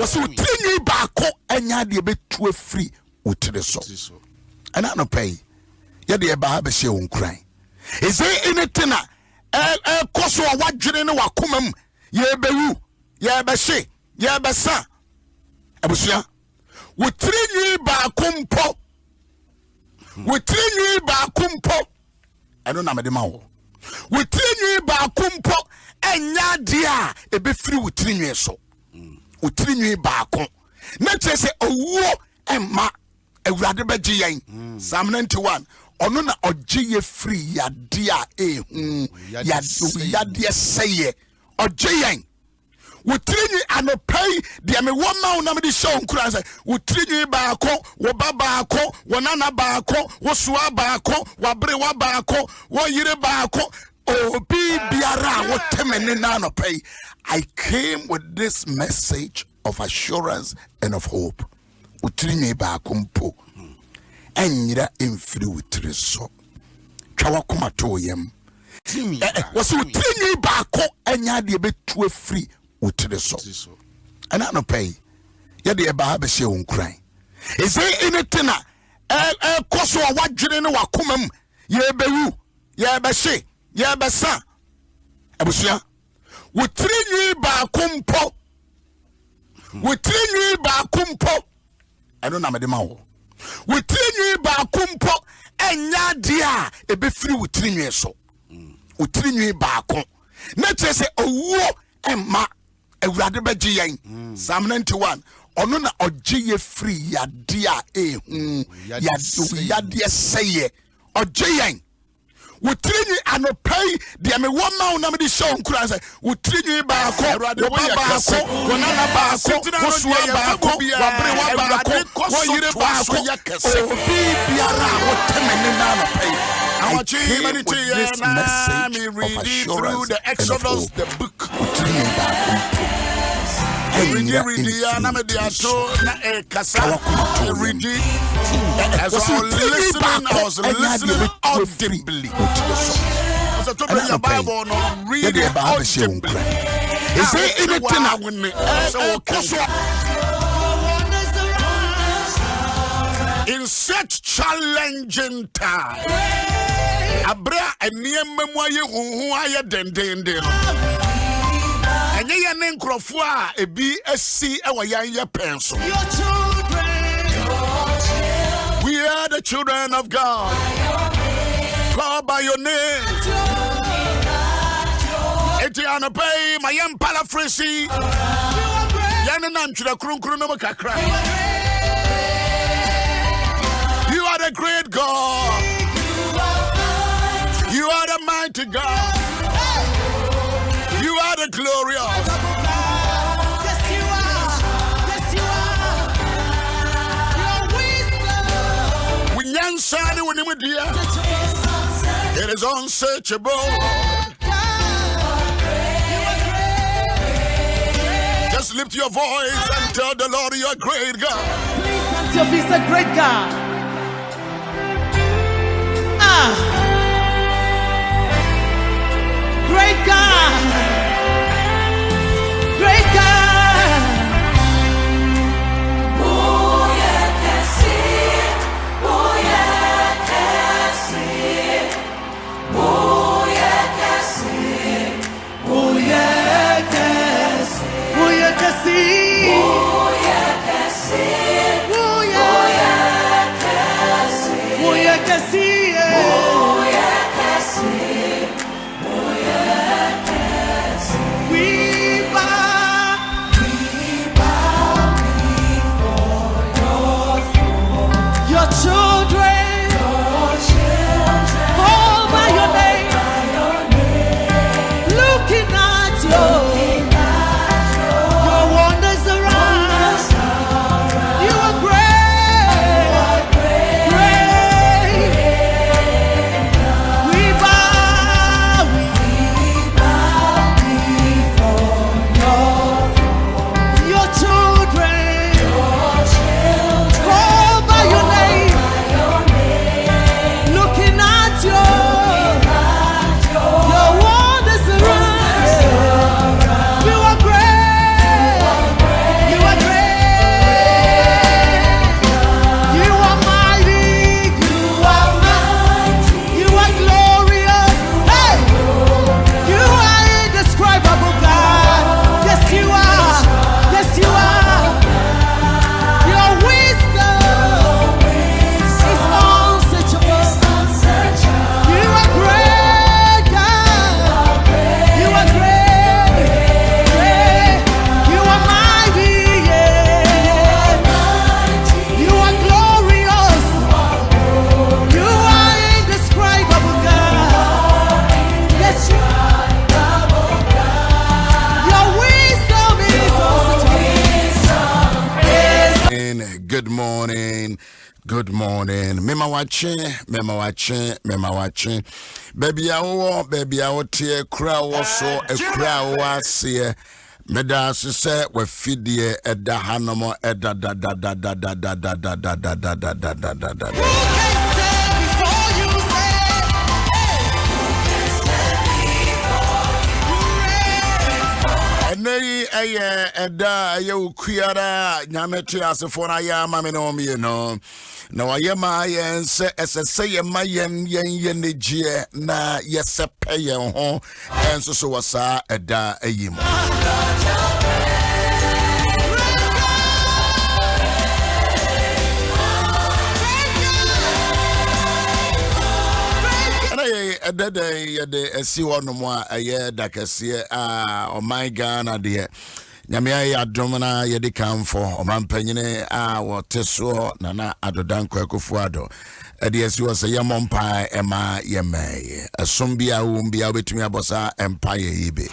was you tini bako enya de betu free utire so and I no pay ya de ba be she won kran is there anything koso wadwene ne wakomam ye bewu ye be she ye be sa abusua utiri bako mpo utiri bako mpo eno na mede ma wo utiri bako mpo enya dia e be free utiri so utiri bako na chese owuo emma awurade beje yen Psalm 91 ono na oje ye free yade a ehu yade seye oje yen utiri anopai de me woma na me de show nkura say utiri baako wo baako wo nana baako wo soa baako wo bere wa baako wo yire baako obi biara wo temene na anopai. I came with this message of assurance and of hope. Utiri baako mpo enyira emfiri utiri so twa wakoma to yem was utiri baako enya de betu free utire so and I no pay ya de ba be she won kran is there anything koso wadwene ne wakomam ye bewu ye be she ye be sa abusua utiri ba kompo utiri ba kompo I don't know me de ma wo utiri ba kompo enya dia e be free utiri so utiri ba ko na chese owuo emma awurade beje yen Psalm 91 ono na oje ye free yade a ehu yade seye oje yen utiri anopai de me woma na me de show nkura say utiri baako wo baako wo nana baako wo soa baako wo bere wa baako wo yire baako obi biara wo temene na anopai. I came with this message of assurance the Exodus, the book. As I was listening audibly. As I told you the Bible, read it audibly. Is there anything I would make? In such challenging time, abra eniememwa ye huhu aye dendende enye ye ne nkrofo a ebi asi ewo yan ye penso. We are the children of God, called by your name. Etiana pay my yam paraphrasing yan nan twa kronkron no kakra. You are the great God. You are the mighty God. You are the glorious. Yes, you are. Yes, you are. Your wisdom. It is unsearchable. Just lift your voice and tell the Lord you are great God. Please lift your voice, a great God. Great God, great God. Oh yeah, that's it. Oh yeah, that's it. Oh yeah, that's it. Oh yeah, that's it. Oh yeah, that's it. Oh yeah, that's it. Oh yeah, that's it. Oh yeah, that's it. Oh yeah, that's it. morning. Good morning. Mema wache. Baby awo tie kra wo so ekra wo ase. Meda se we fidie eda hanomo eda da. Nei eda ukuara nyameti asefo na ya mame no me no na wayema yen se esese ye mayen yen negie na yesepe yen ho enso so wasa eda ayim Edede esi wonomo a ye dakase oh my Ghana de nyame ya Adom na ye de kamfo omampanyine wote so na adodan kwakufu ado ede esi wo se ye mompa ema ye mai asom bia wo bia betumi abosa empire yibe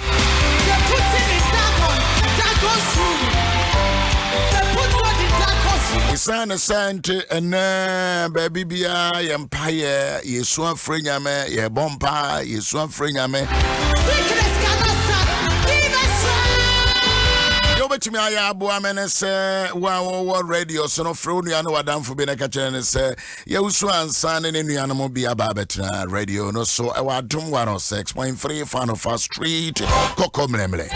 Isana sante ena baby bia empire yesu afrenyame ye bompa yesu afrenyame yo betimi aya abo amene se wa radio so no fro nua no wadamfo bi na ka kire se ye usu ansa ne nua no bi aba betra radio no so e wa Adom 106.3 fan of our street kokomlemle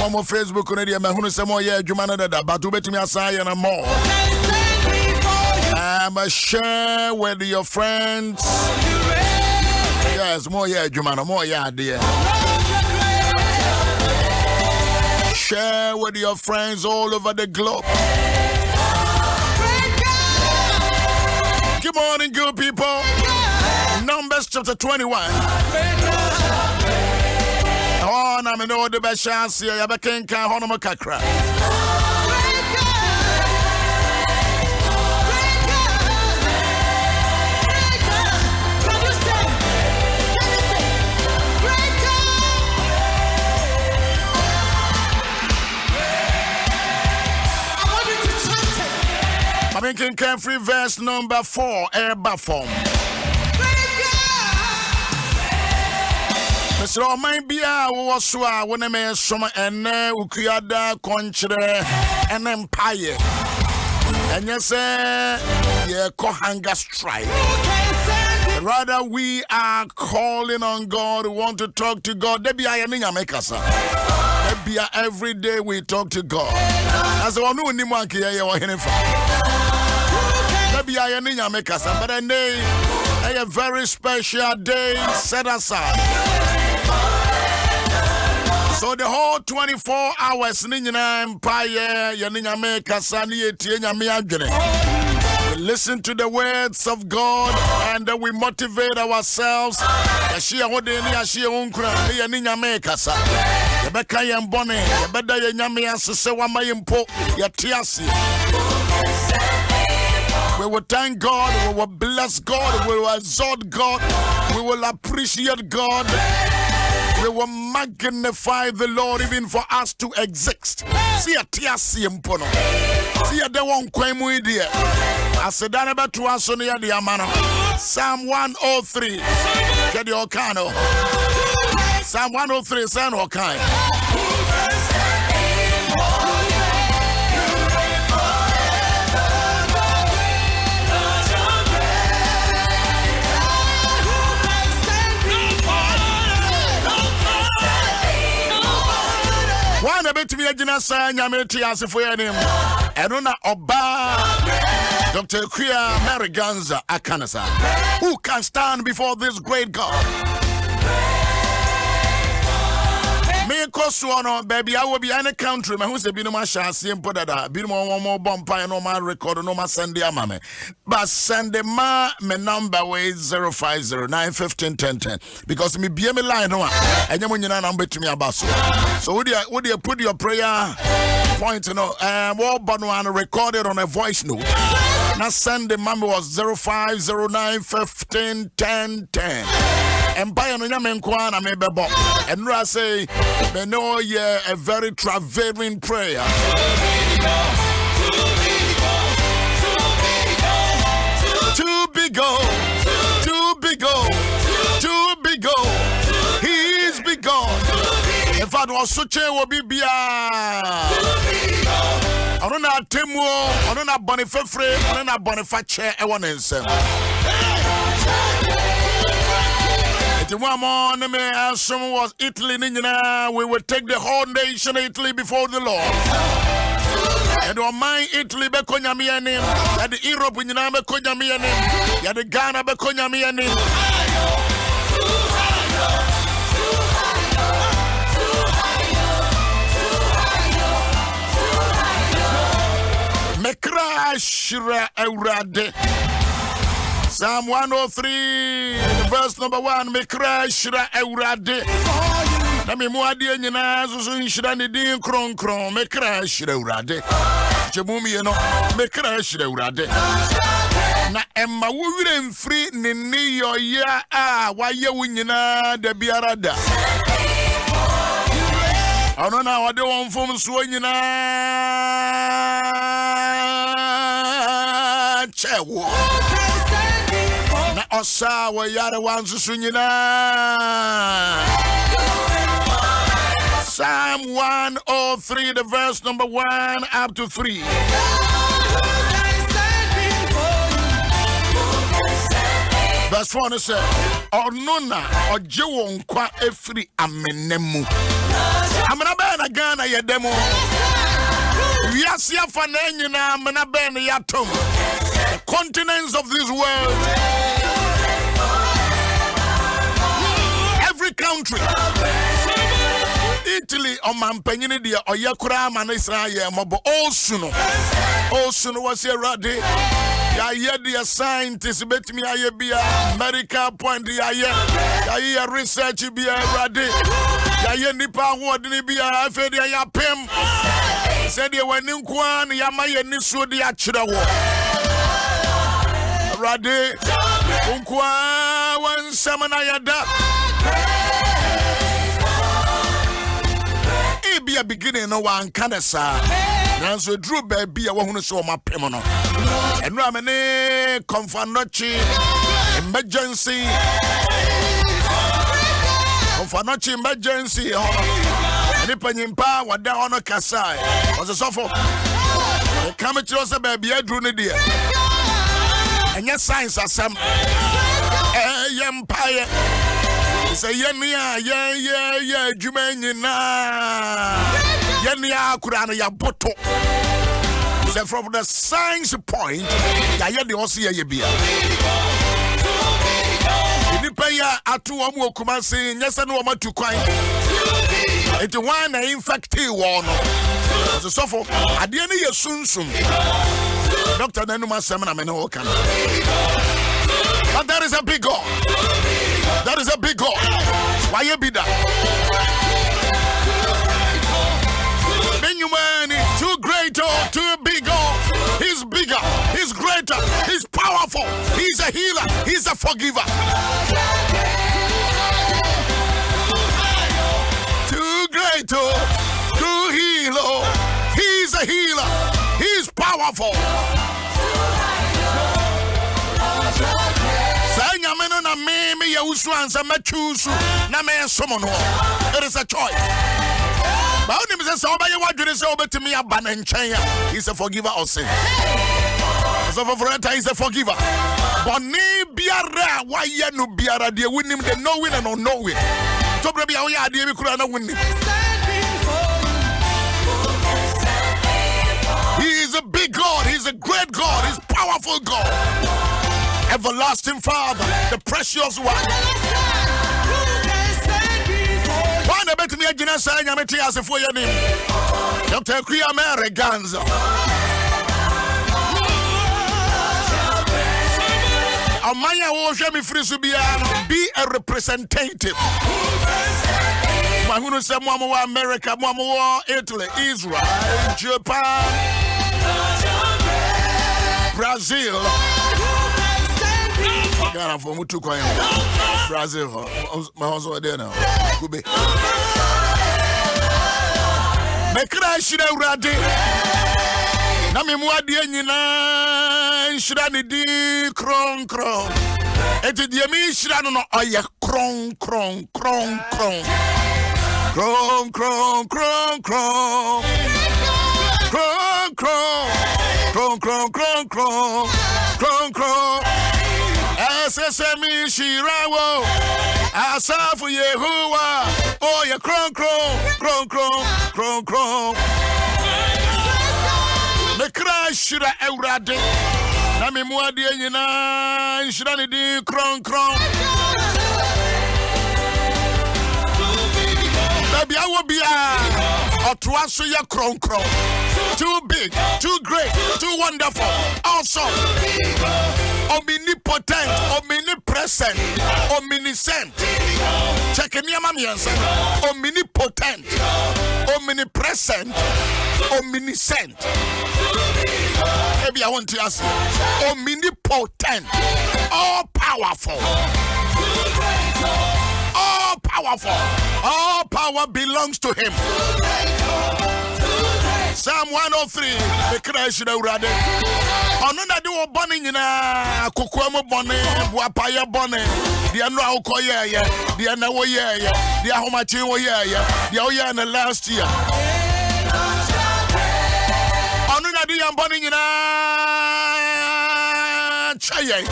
Mo Facebook on dia mahunu se mo ye adwuma na dada but betimi asaya na more share with your friends yes more ye adwuma na more ye ade share with your friends all over the globe. Good morning, good people. Numbers chapter 21. Oh, na me no the best chance here. Ya can hono kakra. I can free verse number 4 air form. Mr. Omaibia was when a man summer and Ukuyada country and empire. And yes, yeah, Kohanga strike. Rather, we are calling on God. We want to talk to God. There be every day we talk to God. As I know, ni mwanki ya wa hinifa. There be but a day, a very special day set aside. So the whole 24 hours, Nina Empire, Yaninya Mekasa, we listen to the words of God and we motivate ourselves. Yashia Hodeni, Yashia Unkra, Yaninya Mekasa. Yabeka Yambone, Yabeda Yanyamia Sesewama Yimpo, Yatiasi. We will thank God, we will bless God, we will exalt God, we will appreciate God. We will magnify the Lord even for us to exist. See a tiasi impono. See a de one kwemu idea. I said that about to us on the Amano. Psalm 103. Get your cano. Psalm 103, San Okai. One a bit me a genasa, Yamiti as if we had him. Eruna Oba, Dr. Kuya Mariganza Akanasa. Who can stand before this great God? Me Kosuano, baby, I will be in a country. My who's a binoma shasi and put that. Be more bumpire, no man record, no man Sunday, mamma. But Sunday, ma, my number way 050-915-1010. Because me be me line, no, and you number to me about so. So would you put your prayer point, you know, what but one recorded on a voice note. Now Sunday, number was 0509151010. And by an Yamenkwana, maybe Bob. And I say, me know a very traveling prayer. big God, too big God, too big God. He is big God. In fact, was such a wobibia. I don't know Timo, I don't know Bonifafre, I don't know Boniface, I want to say. The one more name was Italy. We will take the whole nation Italy before the Lord. And on my Italy Bekonyamianim, and the Europe in Bekonyamianim, and the Ghana Bekonyamianim. Mekra Shira Eurade. Psalm 103, verse number 1. Mekra Shira Eurade. Nami muadie nyina so nhyira ne din kronkron. Mekra Shira Eurade. Chemumi no Mekra Shira Eurade. Na emma wo wire mfiri ne ni yoya a waye wo nyina da biara da. Ono na wade won fom so nyina chewo. Na osa wo yare wan so nyina. Psalm 103, the verse number 1 up to 3. Verse 4 says, Ornona ojewo nkwa efri amenemu. Amena bena Ghana ye demo. Wiasia fa na nyina amena bena yatom. The continents of this world. Every country. Italy omampanyini dia oyekura ma na Israel mobo osuno was here ready. Ya ye dia scientists betimi aye bia America point ya ye research bia ready. Ya ye nipa hodini bia afi dia ya pem. Said ye wani nkwa na ya maye ni so dia kire wo. Ready. Nkwa wan samana yada. Be a beginning no one can say. Now so drew baby I want to show my pemono. And Ramene Confanochi emergency. Confanochi emergency. And if you power what down on Kasai was a sofa. The coming to us a baby I drew the and your signs are some empire. Say yenia jumenina yenia kurana ya boto. Say from the science point ya the osia ye bia ni paya atu omo kumase nyesa no omo tukwan enti wan na infected wo no so sofo ade ne ye sunsun doctor nanu masem na me no kan. But there is a big God. That is a big God. Why you be that? Benumani, too great, too big. He's bigger, he's greater, he's powerful, he's a healer, he's a forgiver. Too great, too healer, he's a healer, he's powerful. Na me ya usu ansa machusu na me somo no. It is a choice. But when you say obaye wadwene say obetimi aba na nchen ya, he's a forgiver of sin. So for he's a forgiver. But ni biara wa ye no biara de winim the knowing and unknowing. To bre bia wo ya de bi kura na winim. He is a big God, he's a great God, he's powerful God. Everlasting Father, the precious one. One bet me again, saying, I'm a tears for your name. Dr. Kriya Americans. Amaya will show me free to be a representative. Mahuno say Mama America, Mama Italy, Israel, Japan, Brazil. Ghana for Mutu Coin, Brazil, my husband there now. Kube. Mekra Shira Urade. na me mu ade nyina nhyira ne di kron kron enti de me nhyira no oye kron kron kron kron kron kron kron kron kron kron kron kron kron kron kron Esesemi shirawo asafu Yehovah oye kron kron kron kron kron kron me kra shira Ewurade na me mu ade nyina nhyira ne di kron kron baby awo bia otoa so ye kron kron too big too great too wonderful awesome omnipotent omnipresent omniscient check me mamiansa omnipotent omnipresent omniscient maybe I want to ask omnipotent all powerful all power belongs to him. Psalm 103 the crash the urade ono na de wo bone nyina kokoam bone buapaya bone de no akoye ye de na wo ye ye de ahomachi wo ye ye de wo ye na last year ono na de yam bone nyina chaye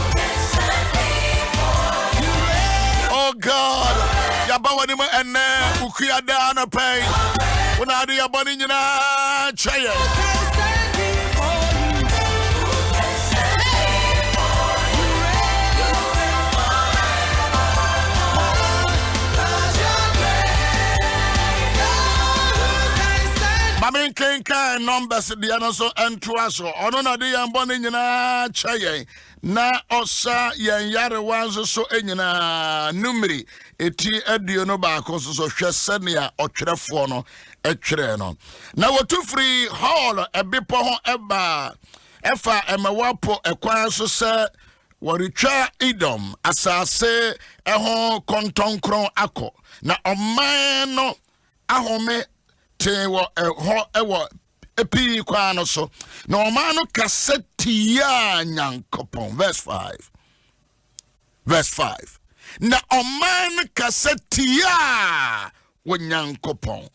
oh God yabawa ni mo enne ukuyada na pay una de yabone nyina chaye Mamin kenka numbers dia no so entoa so ono na de yambone nyina chaye na osa yen yare wanzo so enyina numeri eti aduo no ba akoso so hwese ne a otwerefo no etwere no na wotufri hall ebipo ho eba efa emawapo ekwan so se woritwa Edom asase eho kontonkron akọ na oman no ahome te wo ewo epi kwa no so na oman no kaseti ya nyankopon verse 5 na oman kaseti ya wo nyankopon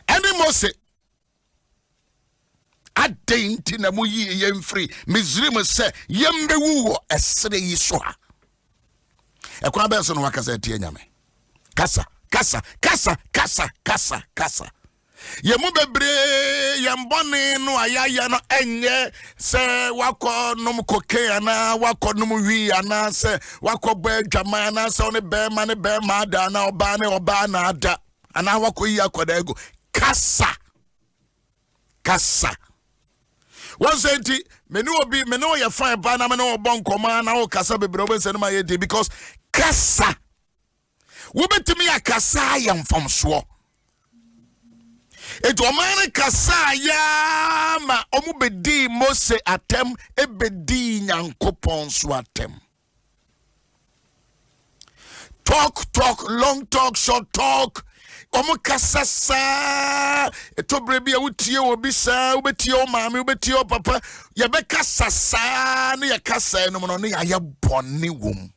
eni Mose adenti na mu yi yemfri Misrim se yembewu wo esre yi so ha ekwa be so no wakaseti anyame kasa yemu bebre yambone no ayaya no enye se wako num koke ana wako num wi ana se wako ba dwama ana se one be ma da na oba na ada ana wako yi akoda ego kasa wonsenti menu ye fine ba na me no obon koma na o kasa bebre obense no ma ye dey because kasa wobetumi akasa yam from so eto omane kasa ya ma omubedi Mose atem ebedi nyankopon so atem talk long talk short talk omukasa sa eto brebi a wutie obi sa wobetie o maame wobetie o papa ye be kasa sa ne ye kasa no no ne ya bone wom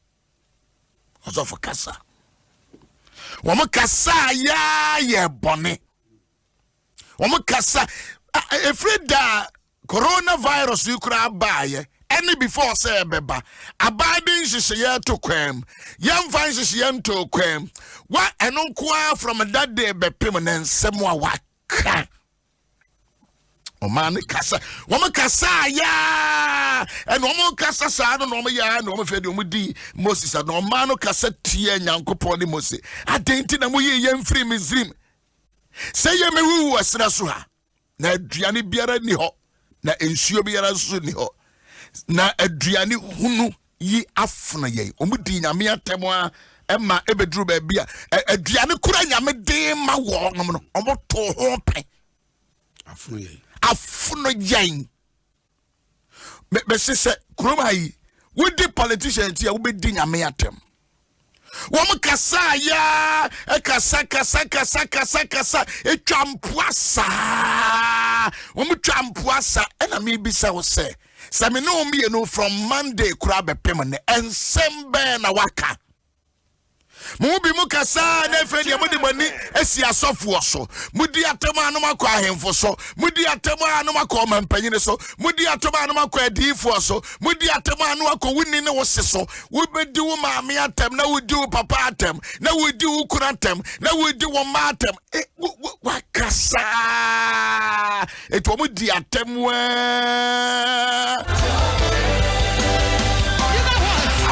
ozo for kasa womo kasa ya ye bone womo kasa efrida coronavirus yukura baaye any before say beba abiding shishye to kwem yam fan shishye to kwem wa enonkwa from that day be permanent semwa waka o man kasa womo kasa ya and womo kasa sa no no ya no mo fedi omo di Moses no man no kasa tie nyankopon ni Mose adenti na mo ye yemfiri Misrim say ye me wu asra so ha na aduane biara ni ho na ensuo biara so ni ho na aduane hunu yi afuna ye omudi nyame atem a ema ebedru ba bia aduane kura nyame de ma wo no omo to ho pen afuna ye be se kroma yi wudi politician ti a wobedi nyame atem wom kasa ya kasa etwampua sa Womutrampuasa, and I may be so say. Samino me no from Monday, crab a payment, and Sembe na waka. Mubi mukasa na friend ya mudi mani esi asofo so mudi atema anu makọ ahemfo so mudi atema anu makọ mampanyine so mudi atema anu makọ adifo so mudi atema anu makọ wuni ne wose so wo bedi wo maame atem na wodi wo papa atem na wodi wo kura atem na wodi wo ma atem wakasa eto mudi atem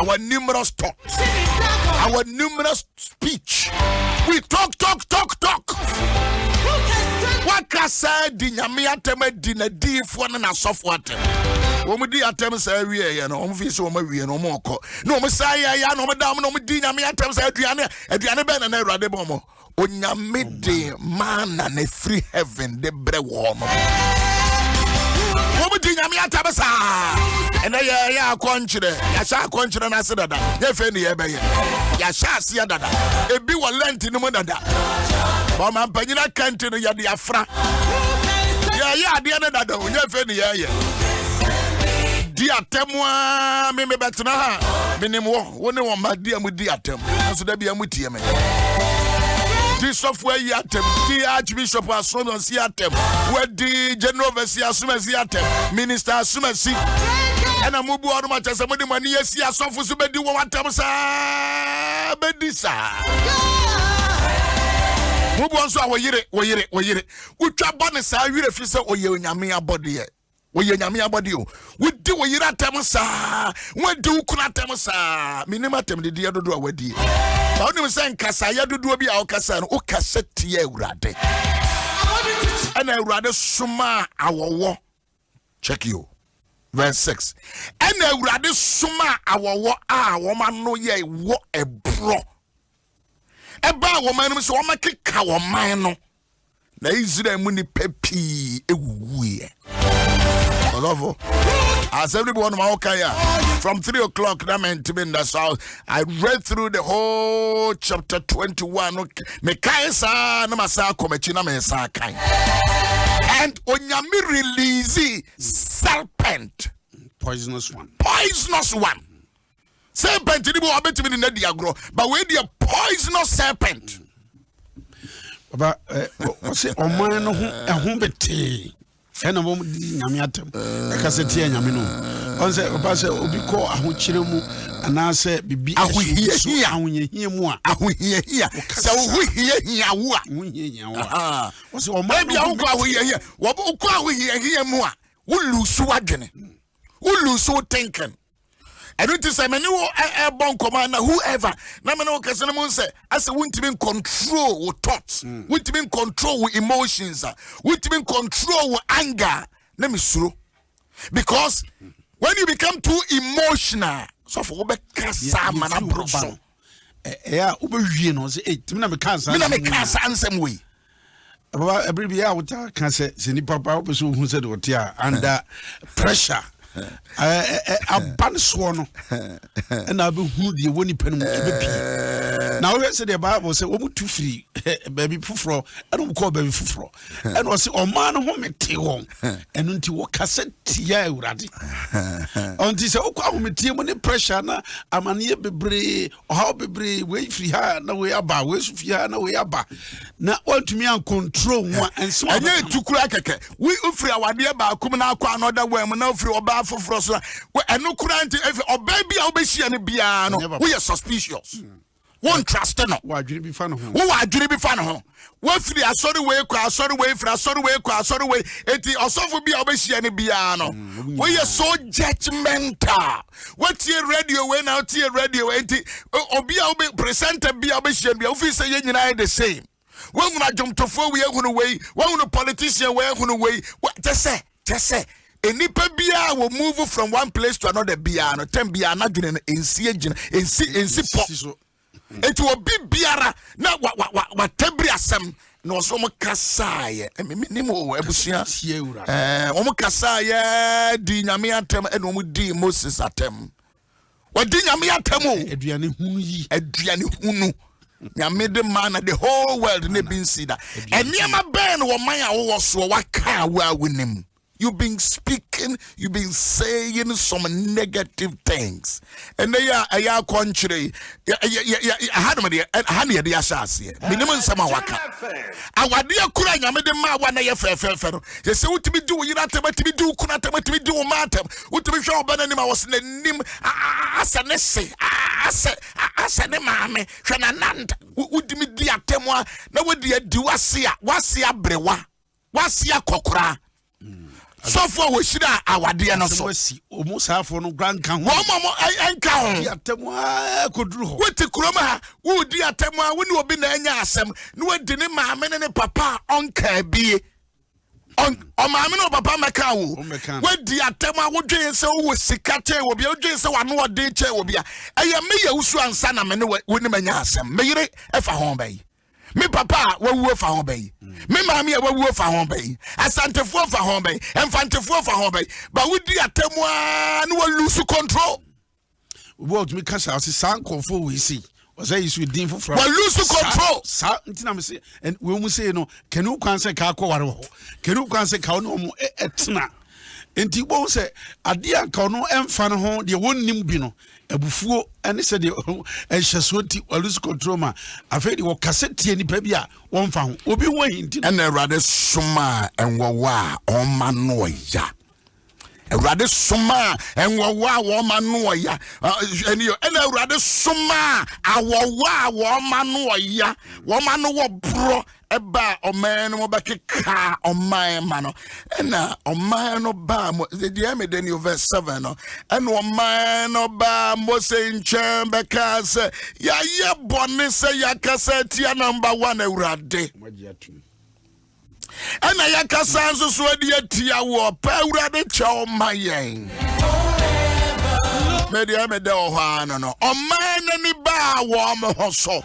our numerous talks, our numerous speech. We talk. What can say di nyame atema di na di fo na asofo atem. Wo mu di atem say wie ye no, wo fi so wo ma wie no mo ko. No mo say ya no mo da mo no mo di nyame atem say aduane be na Awurade bo mo. Onyame de man na free heaven de bre wo mo. Wo di nyame atabasa ena ya akonchire ya sha akonchire na sedada ye fe ni ye be ye ya sha asia dada ebi wo lent ni mo dada bo man panyina kanti no ya de afra ya ade na dada o ye fe ni ye di atemwa me betena ha minim wo ne wo ma di amudi atem so da bia mutie me di software yatem di archbishop asron si atem we di general overseer asumasi atem minister asumasi ena mubu onu ma chese mudi mani yesi asofu so bedi wo atem sa bedi sa mubu onso awoyire utwa bone sa wire fi se oye onyame abode ye oye nyame abode o wudi wo yire atem sa wadi ukuna atem sa minima atem de die dodo awadi Oni msen kasa ya dudu obi a okasa no okasa tie Awurade. Ana Awurade suma awowo. Check you. Verse 6. Ana Awurade suma awowo a woma no ye wo ebro. Eba woma no so woma keka woman no. Na Israel mu ni pepi ewuye. Olofo. As everyone from 3 o'clock, that meant to be in the south. I read through the whole chapter 21. And Onyami release serpent. Poisonous one. Serpent, but where the poisonous serpent. But what's it? Ena mo di nyame atem e ka se tie nyame no on se oba se obi ko ahokyere mu ana se bibi ahohie mu a se ahohie wo a wo se o ma bi ahoko ahohie wo ko ahohie mu a wo lusu adwene wo lusu thinking. I don't say many bon command whoever. Na me no kase no mo say as won't even control with thoughts, won't even control with emotions, won't even control with anger. Let me suru. Because when you become too emotional, so for be kasa man abroso. Ube wie no say timi na me kasa. Me na me kasa ansem we. Baba every bia wuta kan say ni papa obe so hu say do tia under pressure. Aban so no na be hu de woni panum be pie na we say the Bible say wo mutu free baby fufro and call baby fufro and we say o man ho mete won eno nti wo kaseti ya Awurade onti say wo kwa ho mete mo ne pressure na amane bebre o ha bebre we free ha na we aba we su free ha na we aba na ontumi an control one and so anya tukura keke we free awade ba akum na akwa another way mo na free oba fufro so we eno kura nti oba bia obehia ne bia no we are suspicious. One trust no. Wa adwiri bi fa no ho. Wo adwiri bi fa no ho. Wo firi asori we kwa asori we firi asori we kwa asori we enti osofo bi obehia ne bia no. We are so judgmental. What tie radio we now tie radio enti obi a obe presenter bi obehia bia ofi say ye nyina the same. When una jomtofo we ehunu we, when una politician we ehunu we. Just say enipa bia will move from one place to another bia no tem bia na dwene ensi pop. It will be biara na wa tebri asem na oso mo kasaye minimo ebusia omo kasaye di nyame atem e no mo di Moses atem wa di nyame atem o aduane hunu yi aduane hunu nyame de man the whole world ne bin see that eniema ben wo man a wo so waka wa winim. You've been speaking, you've been saying some negative things. And they are a country. I had my dear, and honey, the assassin. Minimum sama waka. Our dear Kurang, I made the ma one year fair. They say, what to be doing, you not to be do, could not be do, matter. What to be sure, but I was the name. As a nesse, as a mammy, Shananant, would me dear Temoa, no would dear do wasia brewa, wasia kokra. So far we should our dear no so almost half on grand can one more encounter what the croma who dear Temwa when you be the anyasem no dinner mamma and papa uncle be on mamma no papa macau what dear Temwa would do so was sikate will be a so I know a day chair will be a me usu and son and when the manyasem may if a home bay. Me papa wo fa ho bay me mama ya wo fa ho bay asantefo fa ho bay enfantefo fa ho bay but we di atemwa no lose control what me kasa o se sankofo we see was say you din for we lose control sa ntina me say and we mu say no kenu kwan say ka akọ ware ho kenu kwan say ka no mo etena enti bo say ade anka no emfa no ho de wonnim bi no abufuo ene se de ehyeso ti lose control ma afei de wo kasete ni pa bi a won fa ho obi ho hinti ene awrade soma enwo wa o ma no ya awrade soma enwo wa wo ma no ya ene awrade soma awo wa wo ma no ya wo ma no wo bro eba oman no bakeka oman ma no na oman no ba mo the me den verse 7 no and oman no ba mo se nchen beka se ya ye bone se ya kasa tia number 1 awurade ana ya kasa nso so adi atia wo pa awurade cha omayen me de o ha no oman ni ba wo mo hoso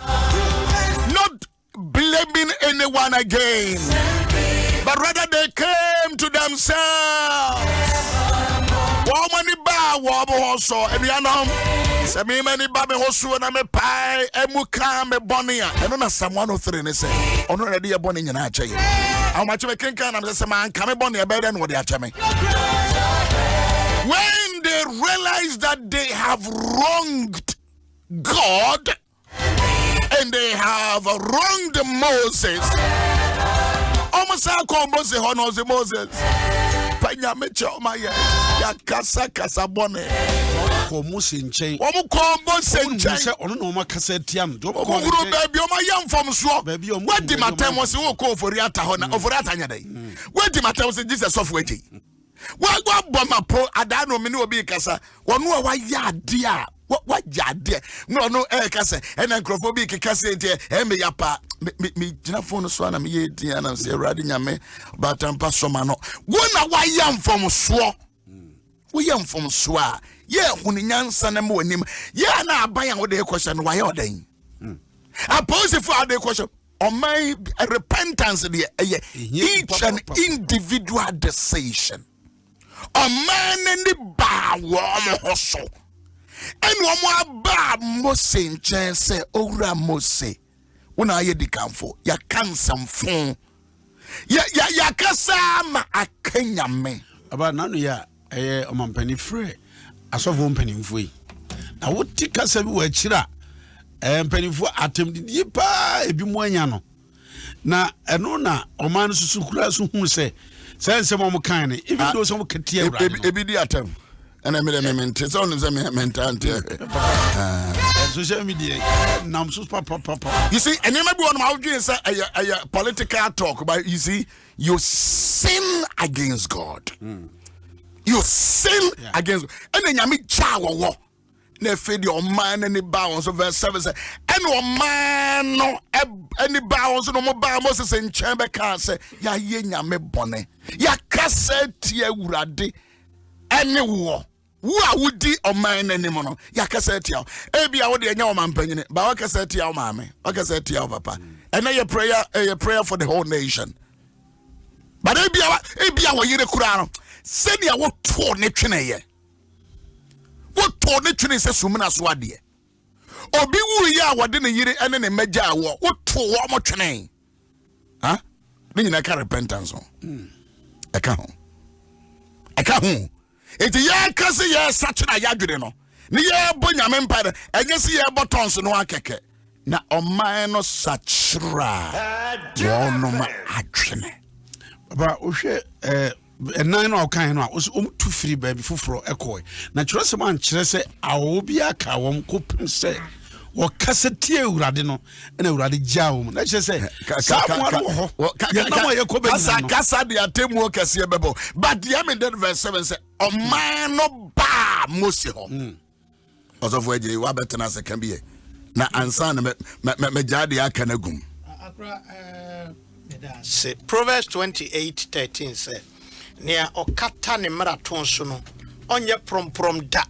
not blaming anyone again, but rather they came to themselves. Woman ba wo so ebianom se me mani ba me hoso na me pai emuka me bonia eno na Psalm 103 ne say ono na de ye boni nyina ache ye amache me kenkan na me say man ka me bonia be den wo de ache me. When they realize that they have wronged God and they have wronged Moses. Almost I call Moses honors Moses. Panya mecha my ya kasa bone. Ko Moses nchen. Omo ko Moses nchen. Ono no ma kasa tiam. Do ko guru baby o ma yam fom so. What di matem was wo ko ofori ata ho na ofori ata nya dai. What di matem was Jesus of weji. Wa boma po adano me ne obi kasa. Wono wa ya ade a what jade no kase and microphone kase enti me yapa me gina phone so na me ye dia na se awrade nyame batampa soma no wona wa yam from so we yam from so a ye hunu nyansa na me wanim ye na aban a wo de question no wa ye odan opposite for the question on my repentance the each an individual decision on man and ba wo hoso and one more bad Mose in chance say, Ora Mose, when I hear the camphor, ya can some phone. Ya casama a Kenya me. About none ya, a man penny free. I saw one penny free. Now what take us everywhere, chira, and penny for attempted ye pa, a bimoyano. Now, and ona, or man sucras who say, some more kind, even though some can tear a and I made a moment. It's only a mentality. Social media. You see, and everyone out here is a political talk, but you see, you sin against God. You sin against, and then you meet Chawa. Ne feed your man any bounds of verse 7 and one man no any bounds no more bounds in chamber can say ya yenya me bone ya cassette ya urade any war. Who are woody or mine anymore? Ya cassette ya. Ebi I would enya man penny, but what cassette ya mammy, what cassette ya papa. And a prayer for the whole nation. But ebi I will hear the crown. Send ya what torn it. What torn it is a summon as what dear. obi wu ya wode ne yire ene ne magya wo woto wo mo twene ha ne nyina ka repentance eka ho enti ya kase ya sachira ya dwene no ne ya bo nyame mpa enye se ya botons no akeke na oman no sachira wo no ma adwene baba ohwe enan no kan no tu free baby foforo ekoi na kyerese man kyerese awo bia ka wom kopim se wo kasete urade no na urade jawo na kyerese sa mo ho ya na mo ye ko be kasa de atemu kase bebo but ya me that verse 7 say oman no ba mosi ho osofo agye wa betena se kan biye na ansa na me jade aka na gum say Proverbs 28:13 say nea okata ne maraton so no onye promprom da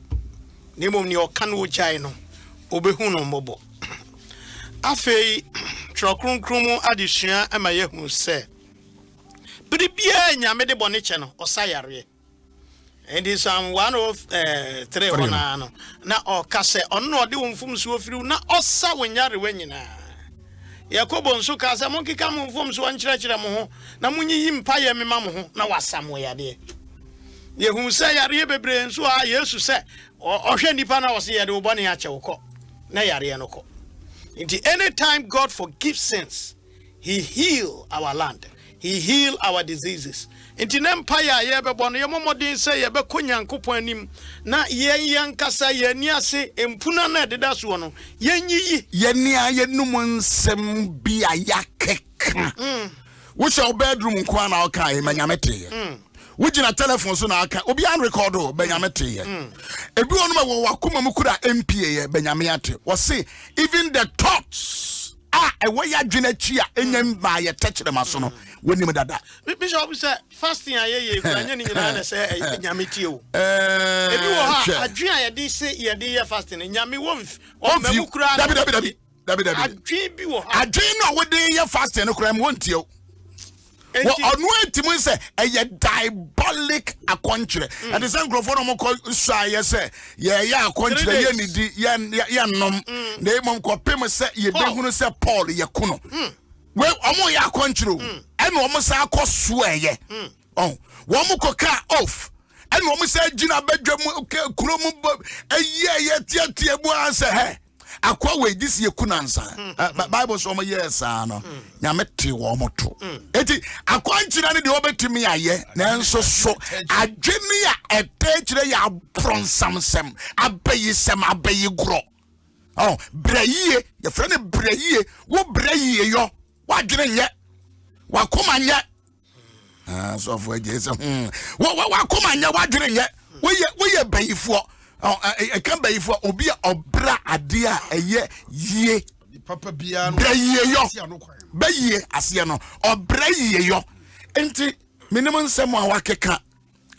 ne mom ne oka no gyae no obehu no mbobo afei trokronkrom adesua ama yehu se bibia nyame de bone che no osayare and is Psalm 103 wana no na okase onno ode womfum so ofiri na osa wonyare wanyina Yakobo nso ka se monkeka mo mfom so ankyerɛkyerɛ mo ho na munyiyi mpa ye mema mo ho na wasamo yade yehu se yare bebre nso a Yesu se ohwe nipa na wose yade obone ache wokɔ na yare no kɔ nti anytime God forgives sins he heal our land he heal our diseases nti na mpa ya ye bebɔ no ye momodin se ye bɛkɔ Nyankopɔn anim na yen kasa ye ni ase empuna na deda so no yenyiyi ye ni ayenum nsem bia yakeka wo shall bedroom kwa na oka e manyamete wo gina telephone so na aka obi an record o benyamete ye ebi wonu ma wo wakoma mu kura MPA ye benyame ate wo say even the thoughts ewe ya dwena chi a enyam ba ye techere maso no wonim dada Bishop say fasting aye kwanya ni nyina na say nyameti o ebi wo ha adwena ye di say ye di ye fasting nyame wo mamu kura dabi adwena bi wo ha adwena wo di ye fasting no kura mo ntio ono etimu se eye diabolic akonkyere and the same microphone mo ko sha ye se ye ya akonkyere ye ni di ye nom na emom ko pem se ye behunu se Paul ye kuno we omo ya akonkyere ene omo sa akoso eye wo mo ko ka off ene omo sa gina badwam kuro mu ye tie bu anse he akwa we this ye kunansa Bible so mo yes no nyame te wo moto eti akwa nkyira ne de obetimi aye na enso so adwene a etechire ya bronsamsem abayi gro brayiye ye frene brayiye wo brayiye yo wadwene ye wakoma nye so for Jesus wakoma nye wadwene ye we bayifo I can't be for obi obra ade a eye yie papa bia no ye yo be yie ase no obra yie yo enti minimum nsem a wakeka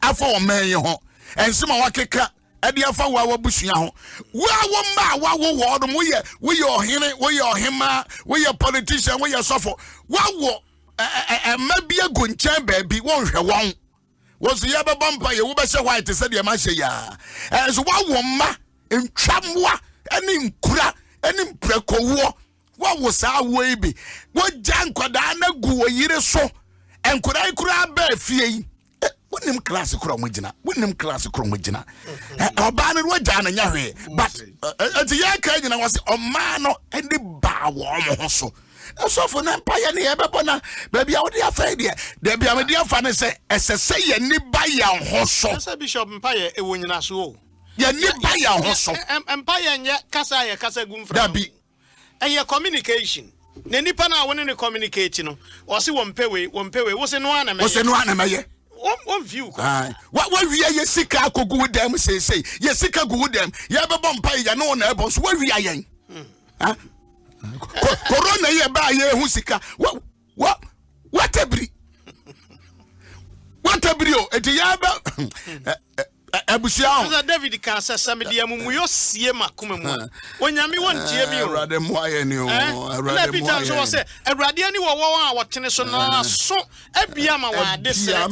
afa o man ye ho ensem a wakeka ade afa wa wabusua ho wo ma wa wo odom we ohene we ohema we politician we sofo wo mabia go nchan baabi wo hwe won was the other bumper, you will say white, said your masha. As one woman in Tramwa and in Kura and in Preco war. What was our way be? What Jan Quadana go a year so? And could I bear fear? Wouldn't him classic Cromwigina? Wouldn't him classic Cromwigina? Urbana were down in your but at the young Kajan, I was a man and the bar warm also. So for empire ni ebebona baby awodi afa dia there be amedi afa ne say esese ye ni ba ya hoso say Bishop empire e wonyina so o ye ni ba ya hoso empire nya kasa gumfra dabi eye communication ne nipa na woni ne communicate no o se wompewe wo se no ana meye one view what we ye sika akogu with them say ye sika go with them ye bebo empire ya no na ebo so what we ayen Corona ye ba ye hu sika what abri o eti ya ba abusia David kan sasa me dia mumu yo sie makoma mu onyame wontie mi o Awurade mo aye ni o Awurade mo aye so se Awurade ani wo a wotene so na so abia ma wa desere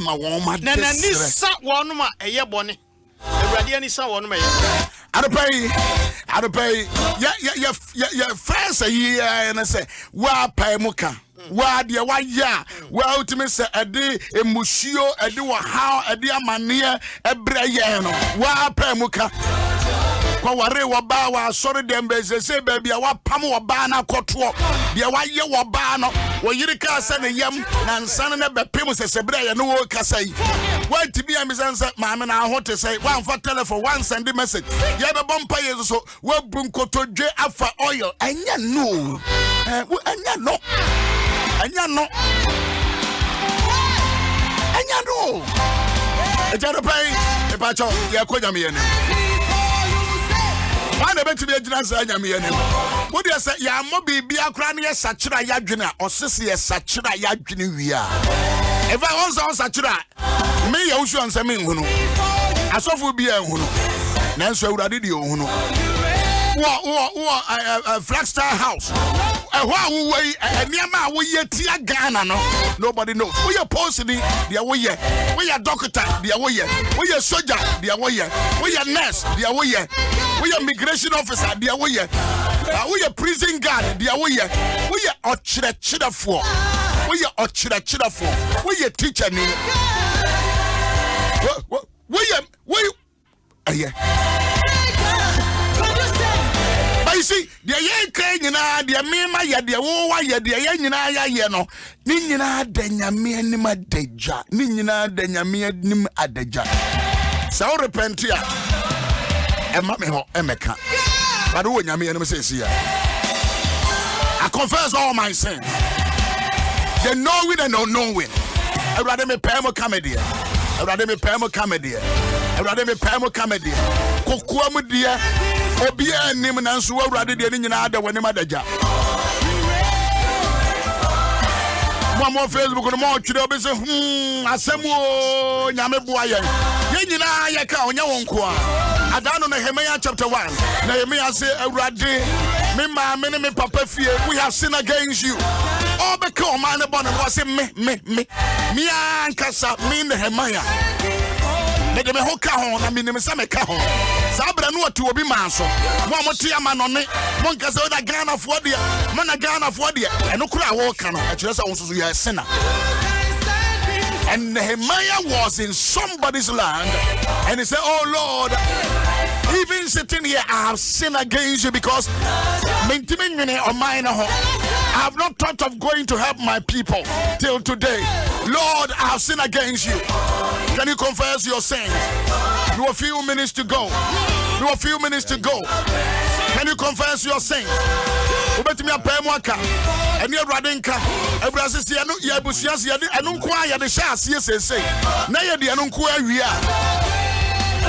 na ni sa wonu ma eye bone Awurade ani sa wonu ma eye I don't pay. Yeah, first a year and I say, wa pay muka. Wa dia wa ya. Wa ultimate say a day a musio, a do how a dear mania, a brayano. Wa pay muka. Kwa ware wa ba wa sorry dem be say baby wa pam wa ba na kotwo. Dia wa ye wa ba no. Wo yirika say ne yam na nsan na be pem se braye no wo kasai. Wa tibi am say maame na ahote say one for telephone one send the message. Ye be bompa yeso so wa bunkotodwe afa oil. Anya no. Anya no. Anya no. Anya no. Ejaro pay. E pa cho ye konya me ene. Why never to be a general Yamian? Would you say, Yamobi be a cranny Sachira Yadjuna or Sissy Sachira Yadjuni? We are. If I was on Sachira, me, Ocean Samin Huno. I saw for be a Huno. Nancy Radidio Huno. Or Flagstaff House. Huawei, Niama, we are Tia Ghana. Nobody knows. We are posting the away. We are doctor, the away. We are soldier, the away. We are nurse, the away. We are migration officer, the away. We are prison guard, the away. We are Ochira for. We are Ochira for. We are teacher. You see, the young Kenya, the Mima, the Owa, the Yanina, Yano, Nina, Denyami, Nima Deja, Nina, Denyami, Nim Adeja. So repent here. Emma Emeka. But who Yami and says here? I confess all my sins. The knowing and unknowing. I'd rather me pay more comedy. I'd rather me pay more comedy. I'd rather me pay more comedy. Kokuamu dear. Obia nim na nso awurade de nyina ada wani madaja mo Facebook no mo twere obi se asemo nyame boa ye nyina ye ka onya wonko a adano na Nehemiah chapter 1 Nehemiah say awurade me ma me ne me papa fie we have sinned against you obi ka o man born no say me ankasa me Nehemiah me de me ho ka ho na me nim se me ka ho sabra no atu obi man so mo amotia manone mo nka se o da Ghana fo de mo na Ghana fo de eno kura wo ka no a kire se won so you are sinner. And Nehemiah was in somebody's land and he said, oh Lord, even sitting here I have sinned against you because I have not thought of going to help my people till today. Lord, I have sinned against you. Can you confess your sins? You have a few minutes to go. You have a few minutes to go. Can you confess your sins? Ubeti mi apemwaka eni awradenka abrasisi anu ya busiasi ya anu kwa ya de shaasi sese na ye de anu kwa awia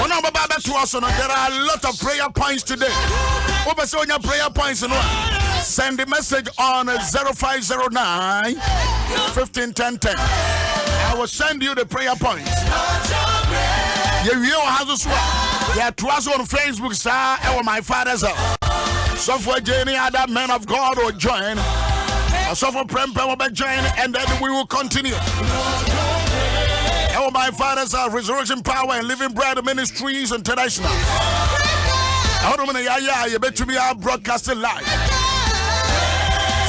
wona baba beto aso no. There are a lot of prayer points today. Obese onya prayer points no send the message on 0509 151010. I will send you the prayer points. You will have this one. Yeah, to us on Facebook, sir, and my father's house. So for Jenny, other men of God will join. So for Prem will be join, and then we will continue. And my father's house, Resurrection Power and Living Bread Ministries International. You bet to be our broadcasting live.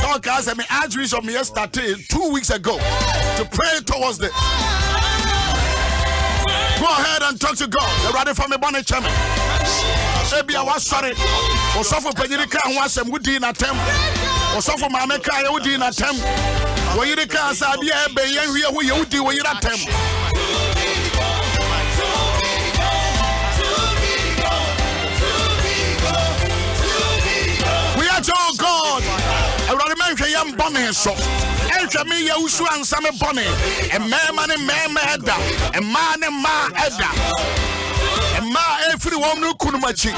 So, guys, I mean, Archbishop me started 2 weeks ago to pray towards this. Go ahead and talk to God. You're ready for me, Bonnie Chairman. Maybe I was sorry. Or suffer Penirica and was some woody in a temp. Or suffer Mameka, woody in a temp. Where you can't say, yeah, be here, who you do when you're at temp. We are told God. I remember young Bonnie so. Me usu and some bonnet, a man and edda, a man and ma edda, a ma everyone who couldn't match it.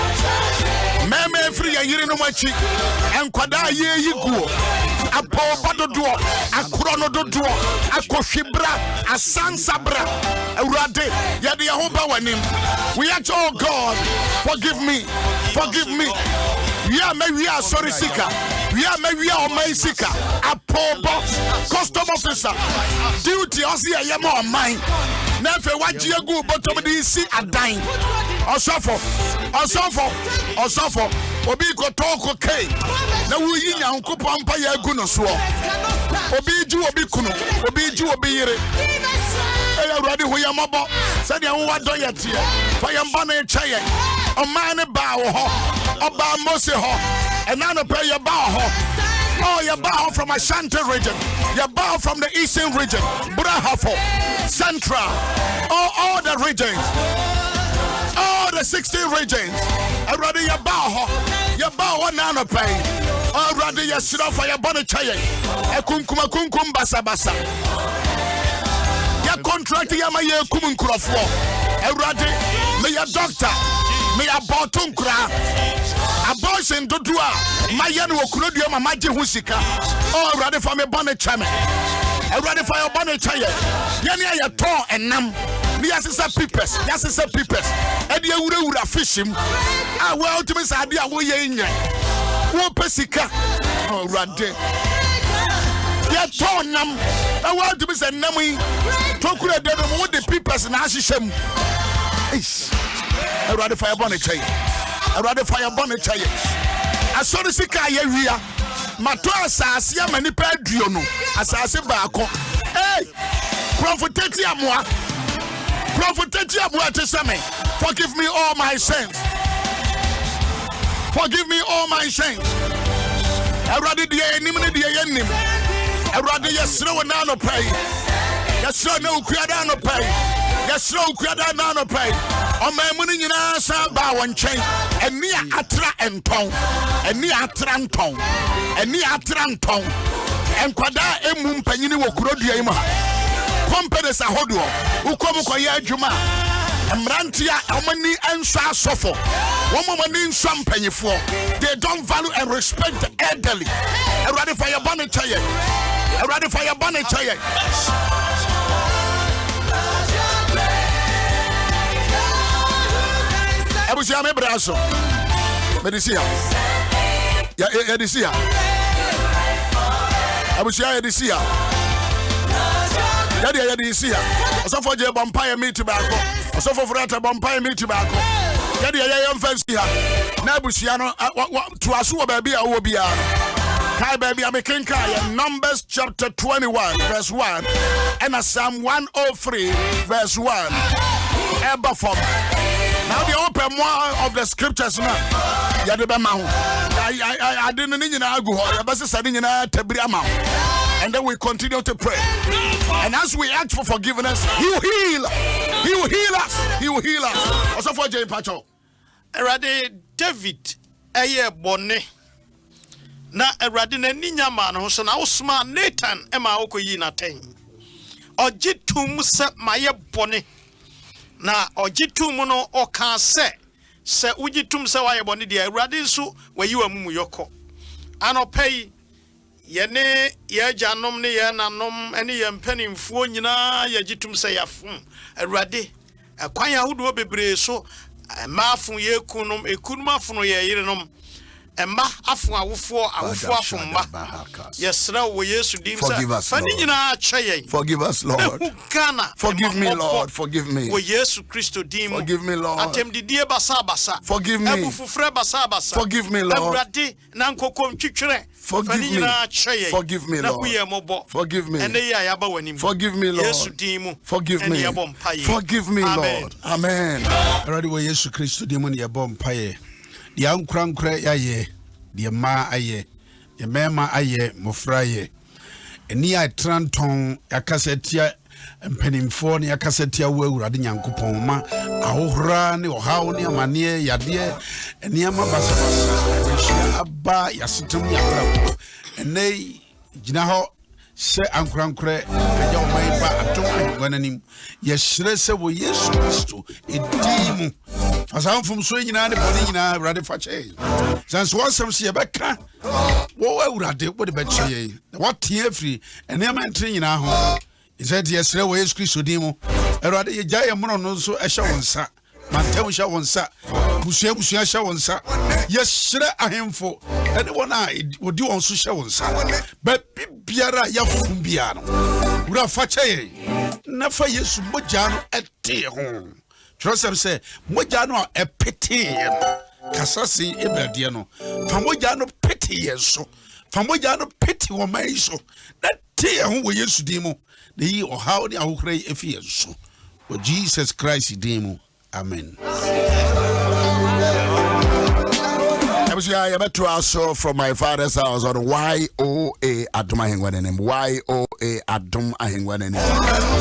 Meme free a year no machi, and quada ye go. A poor door, a chrono door, a koshibra, a sansabra, a rade, Yadi Ahoba him. We are oh God, forgive me, forgive me. Yeah, maybe we are sorry, seeker. we are maybe our Mexica, a popo, custom officer, duty, or see a yama on mine. Never what you go, but somebody see a dime. Or suffer, Obi ko talk okay. Na we yin yanko pampa ya gu no so. Obi ju obi kunu, obi ju obi yire. Eya urade ho ya mabo. Said ya wo do ye tie. Fa ya mba na chaye. O man ba wo ho. Oba mose ho. And now pay your bow. Oh, your bow from Ashanti region. Your bow from the eastern region. Brahafo, Central. All the regions. All the 16 regions. I'd rather your bow. Your bow one nano pay. I'd rather your sit off for your bonnet chaye. A kunkum basa basa. Your contract yama ye kumun kurafo. I'd rather me your doctor. Me a bottom cra. Abortion do dua. Mayan wo kurodia ma maji husika. Oh, ready for me bonnet chame. Ready for your bonnet chaye. Yani ya ton enam. Me asisa pipes. Yasisa pipes. Edi ura fishim. Ah, well to me sadia wo ye nya. Wo pesika. Oh, ready. Ya ton nam. Ah, well to me say namu. Tokura de mo the pipes na ashishem. Ish. Ready for your bonnet chaye. Ready for your bonnet chaye. I saw the sika ye wia. Mato asase ya mani pa aduo no. Asase baako. Hey! Propheteti amwa. Propheteti amwa to say me. Forgive me all my sins. Forgive me all my sins. Erade de enim ne de yenim. Erade yesro na no pay. Yesro na ukuada no pay. Yesro ukuada na no pay. O mamu ni nyina sa ba won chen. Eni atra enton. Eni atra nton. Eni atra nton. Enkwada emu mpanyini wo kurodua yi ma. Companies ahodo. Ukomu koye adwuma. Mrantia amani enso asofo. Womani enso mpanyifo. They don't value and respect the elderly. Ready for your bonnet chaye. Ready for your bonnet chaye. Abusia me braso. Medisia. Ya edisia. Abusia edisia. Ya edisia. Osofo je vampire meat baako. Osofo frata vampire meat baako. Ya yam fancy ha. Na abusia no to aso ba bia wo bia. Kai baby amekenka Numbers chapter 21 verse 1 and Psalm 103 verse 1. Ever from now the open one of the scriptures now. I didn't need and then we continue to pray. And as we ask for forgiveness, He will heal. He will heal us. He will heal us. Also for Jay Pacho. Erade David eye bonne. Na erade na ninya man ho so na Usman Nathan ema okoyi na 10. Ojitum se maye bonne. Na ojitum no oka se ujitum se waye boni dia awrade nso wayiwa mumu yoko anopei yene ye janom ne ye nanom ene ye mpanimfuo nyina ye jitum se yafum awrade akwan yahodo bebre so maafun ye kunum ekunum afuno ye yirenom emma afun awofo afumba yesra wo yesu dim sa fani nyina achaye. Forgive us, Lord. Forgive me, Lord. Forgive me. Wo yesu Kristo dim. Forgive me, Lord. Atem didie basa basa. Forgive me. Ebufufre basa basa. Forgive me, Lord. Awrade na nkokom twitwere. Forgive me. Forgive me, Lord. Forgive me. Forgive me, Lord. Forgive me. Forgive me, Lord. Amen. Already wo yesu Kristo dim ne yebom paye. Dia nkurankura yaye, dia ma aye, dia mema aye, mofra ye. Eni atranton yakasetia mpenimfo ne yakasetia wo awurade nyankopon ma ahohora ne ohaw ne amane yade eni ama basabasa aba yasetum yakra enei gina ho se ankurankura aja omai ba Adom Ahengua nanim yesire se wo yesu Kristo edimu fasamfum so nyina ne bone nyina awurade fache sanso wasam se yebeka wo awurade wo de beche ye what afri enema entre nyina ho isaid yesire wo yesu Kristo dimu awurade ye gya ye mono no so ehye wonsa mantam hye wonsa busua hye wonsa yesire ahemfo anyone would do on social ones. But Biara Yafum Biano. Rafache, Nafa Yesu Mojano at tea home. Trust say, Mojano a pity. Casasi Ebediano. Famojano pity yeso. Famojano pity or maiso. That tea who we used to demo. The or how the Ahukre if he is so. For Jesus Christ demo. Amen. I also from my father's house on YOA Adom Ahengua name. YOA Adom Ahengua name.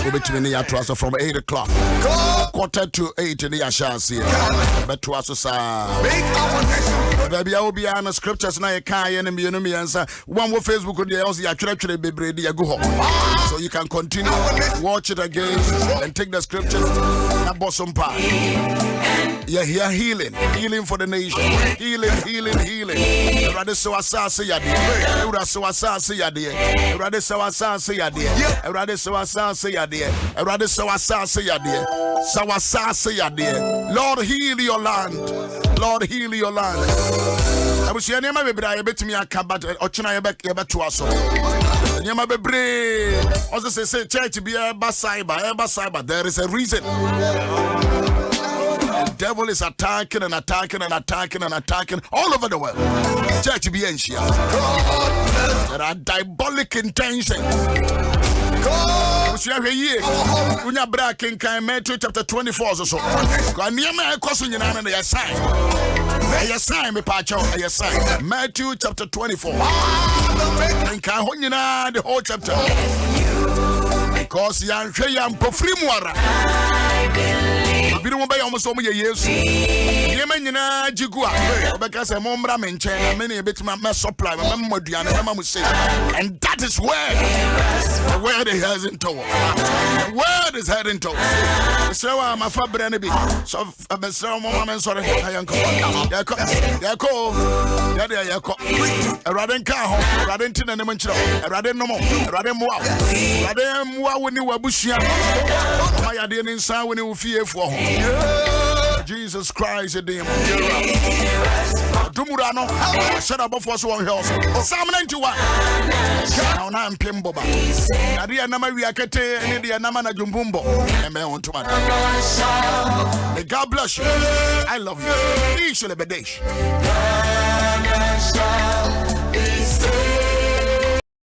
So between the also from 8 o'clock, 7:45 in the Ashasi. But to us, baby, I will be on the scriptures now. You can't enemy answer. One more Facebook on the house. You actually be ready. Go home. So you can continue, watch it again, and take the scripture. And bottom part. Yeah, here healing for the nation. Healing. Rather so asasa yadi. Rather so asasa yadi. Rather so asasa yadi. Rather so asasa yadi. Rather so asasa yadi. Sawasasa yadi. Lord, heal your land. Lord, heal your land. I was your name. I bet me I come back. Ochina yeba to us. Nyama bebre. Also say church be a cyber. There is a reason. The devil is attacking all over the world. Church be ancient. There are diabolic intentions. Matthew chapter 24 or so. Matthew chapter 24. The whole chapter. Because young Pofrimuara. Bidu mba almost omo ye Yesu. Yema nyina jigua. Because a mombra menchen many a bit my supply, my modiana, and that is where the word is heading towards. The word is heading towards. So I'm a fabrenebi. So I'm so moment sorry. Yako. A raden car, raden tin and mention, a raden no more, raden moi when you were bushia. My idea inside when you fear for home. Jesus Christ, a demon. Dumurano, shut up for one house. Psalm 91. Now I'm Pimboba. Nadia Namariakate, and India Namana Jumbumbo. And me on to my. May God bless you. I love you. Peace, Lebedesh.